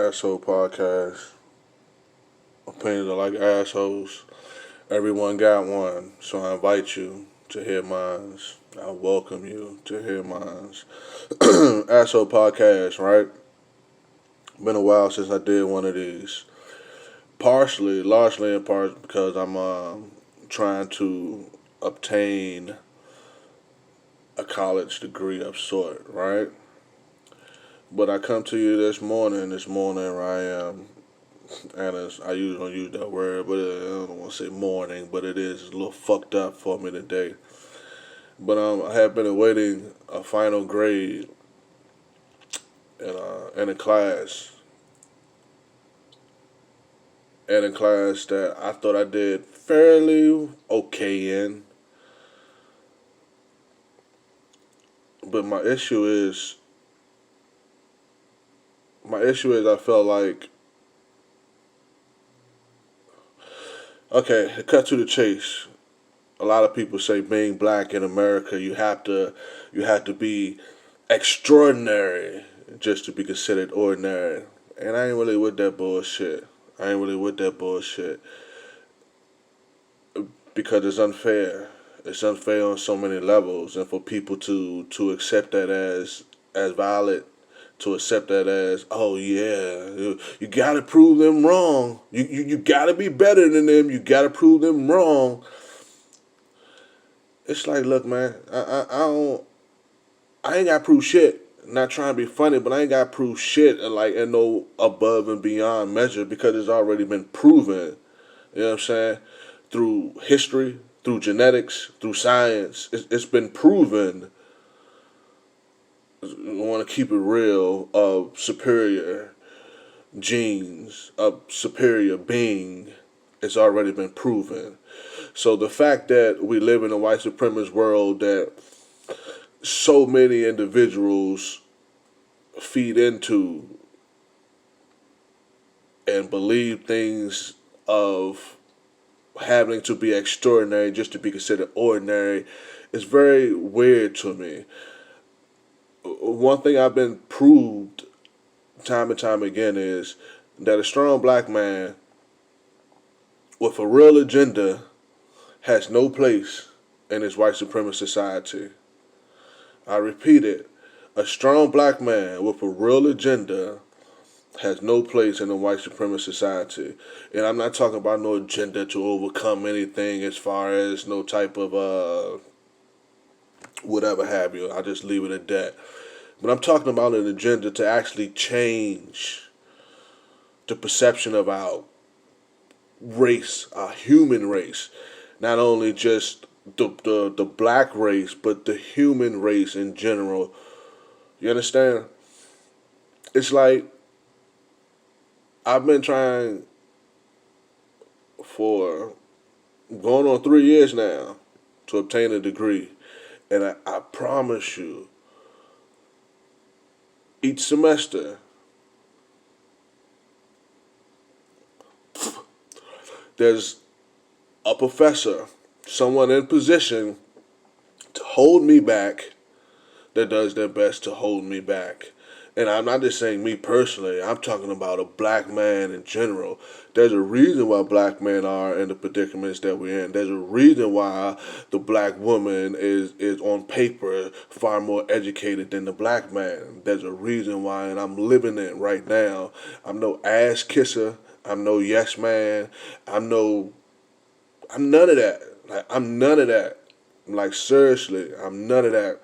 Asshole Podcast. Opinions are like assholes. Everyone got one, so I invite you to hear mine. I welcome you to hear mine. Asshole Podcast, right? Been a while since I did one of these. Largely in part because I'm trying to obtain a college degree of sort, right? But I come to you this morning. This morning, I am and I usually don't use that word, but I don't want to say morning, but it is a little fucked up for me today. But I have been awaiting a final grade in a class, that I thought I did fairly okay in. But my issue is I felt like, okay, to cut to the chase. A lot of people say being black in America, you have to be extraordinary just to be considered ordinary. And I ain't really with that bullshit. I ain't really with that bullshit because it's unfair. It's unfair on so many levels, and for people to accept that as valid, to accept that as, oh yeah, you gotta prove them wrong. You gotta be better than them. You gotta prove them wrong. It's like, look, man, I ain't got to prove shit. Not trying to be funny, but I ain't got to prove shit like in no above and beyond measure because it's already been proven. You know what I'm saying? Through history, through genetics, through science, it's been proven. I want to keep it real. Of superior genes, of superior being, it's already been proven. So the fact that we live in a white supremacist world that so many individuals feed into and believe things of having to be extraordinary just to be considered ordinary is very weird to me. One thing I've been proved time and time again is that a strong black man with a real agenda has no place in this white supremacist society. I repeat it. A strong black man with a real agenda has no place in a white supremacist society. And I'm not talking about no agenda to overcome anything as far as no type of whatever have you. I'll just leave it at that. But I'm talking about an agenda to actually change the perception of our race, our human race. Not only just the black race, but the human race in general. You understand? It's like I've been trying for going on 3 years now to obtain a degree. And I promise you, each semester, there's a professor, someone in position to hold me back that does their best to hold me back. And I'm not just saying me personally, I'm talking about a black man in general. There's a reason why black men are in the predicaments that we're in. There's a reason why the black woman is on paper far more educated than the black man. There's a reason why, and I'm living it right now. I'm no ass kisser. I'm no yes man. I'm none of that. Like, I'm none of that. Like, seriously, I'm none of that.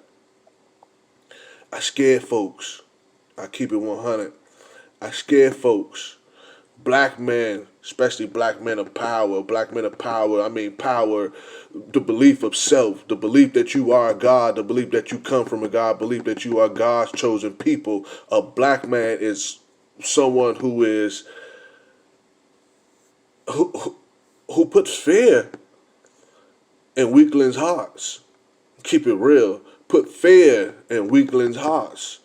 I scare folks. I keep it 100. I scare folks. Black men, especially black men of power. Black men of power, I mean power, the belief of self, the belief that you are a God, the belief that you come from a God, belief that you are God's chosen people. A black man is someone who, who puts fear in weaklings' hearts. Keep it real. Put fear in weaklings' hearts.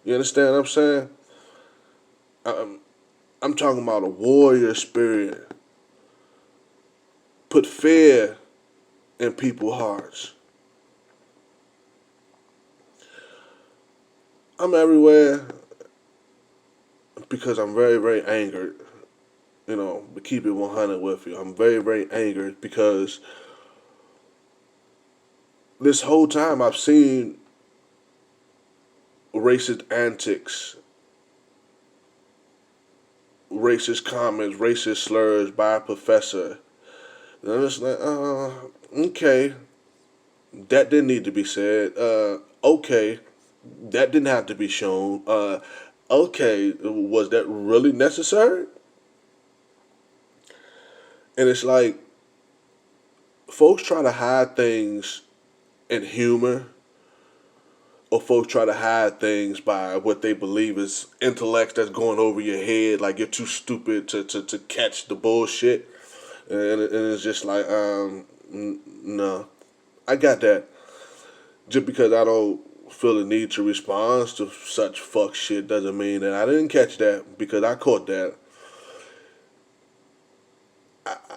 You understand what I'm saying? I'm talking about a warrior spirit. Put fear in people's hearts. I'm everywhere. because I'm very, very angered. To keep it 100 with you, I'm very, very angered because this whole time I've seen racist antics, racist comments, racist slurs by a professor. And I'm just like, okay, that didn't need to be said. Okay, that didn't have to be shown. Okay, was that really necessary? And it's like folks try to hide things in humor, or folks try to hide things by what they believe is intellect that's going over your head, like you're too stupid to catch the bullshit. And it's just like, no, I got that. Just because I don't feel the need to respond to such fuck shit doesn't mean that I didn't catch that because I caught that.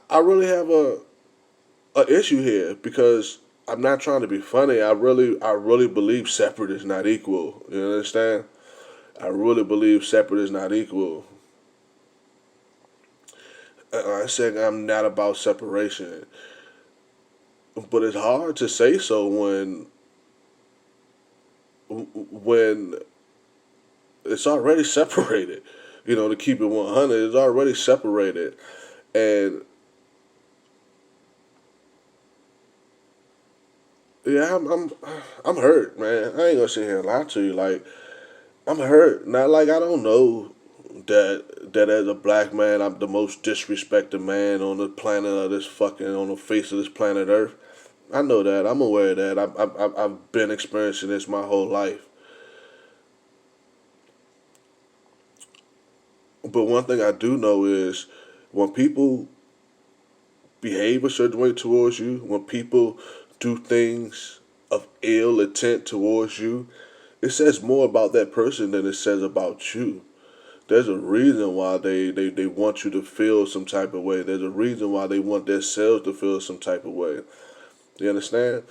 I really have a issue here because I'm not trying to be funny. I really believe separate is not equal. You understand? I really believe separate is not equal. I said I'm not about separation, but it's hard to say so when it's already separated. To keep it 100, it's already separated, and yeah, I'm hurt, man. I ain't gonna sit here and lie to you. Like, I'm hurt. Not like I don't know that as a black man, I'm the most disrespected man on the planet of this fucking on the face of this planet Earth. I know that. I'm aware of that. I've been experiencing this my whole life. But one thing I do know is when people behave a certain way towards you, when people do things of ill intent towards you, it says more about that person than it says about you. There's a reason why they want you to feel some type of way. There's a reason why they want themselves to feel some type of way. You understand?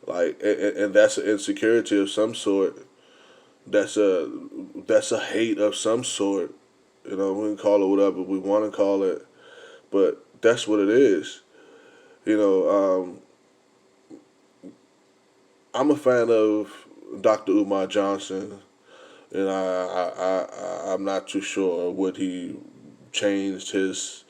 Like, and that's an insecurity of some sort. That's a hate of some sort. We can call it whatever we want to call it, but that's what it is. You know, I'm a fan of Dr. Umar Johnson, and I'm not too sure what he changed his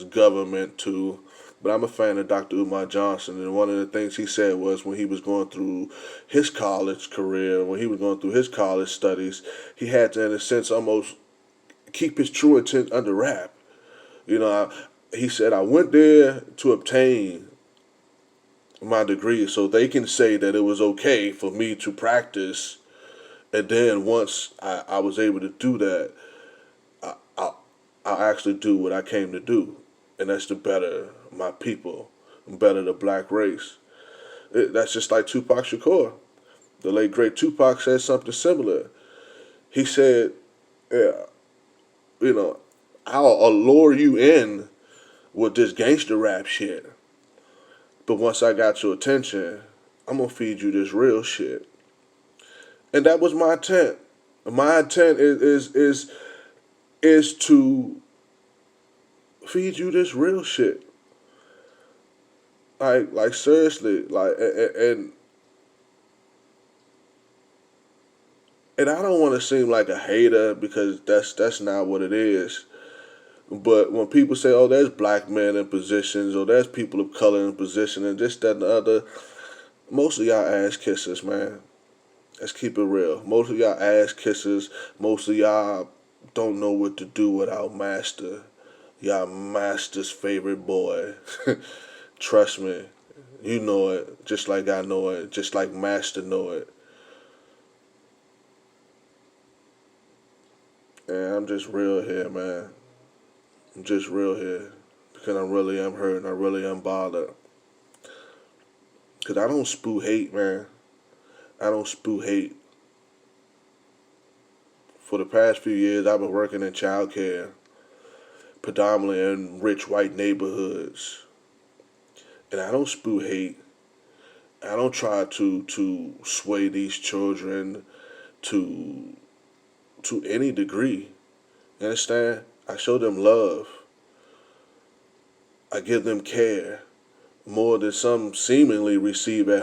government to, but I'm a fan of Dr. Umar Johnson, and one of the things he said was when he was going through his college career, when he was going through his college studies, he had to, in a sense, almost keep his true intent under wrap. He said, I went there to obtain my degree so they can say that it was okay for me to practice. And then once I was able to do that, I'll actually do what I came to do. And that's to better my people, better the black race. That's just like Tupac Shakur. The late great Tupac said something similar. He said, yeah, you know, I'll allure you in with this gangster rap shit. But once I got your attention, I'm gonna feed you this real shit. And that was my intent. My intent is to feed you this real shit. Like seriously, like and I don't want to seem like a hater because that's not what it is. But when people say, "Oh, there's black men in positions," or "There's people of color in position," and this, that, and the other, most of y'all ass kissers, man. Let's keep it real. Most of y'all ass kissers. Most of y'all don't know what to do without Master. Y'all Master's favorite boy. Trust me, you know it, just like I know it, just like Master know it. And I'm just real here, man. I'm just real here because I really am hurt and I really am bothered. Because I don't spew hate, man. I don't spew hate. For the past few years, I've been working in childcare, predominantly in rich white neighborhoods. And I don't spew hate. I don't try to sway these children to to any degree. You understand? I show them love. I give them care more than some seemingly receive at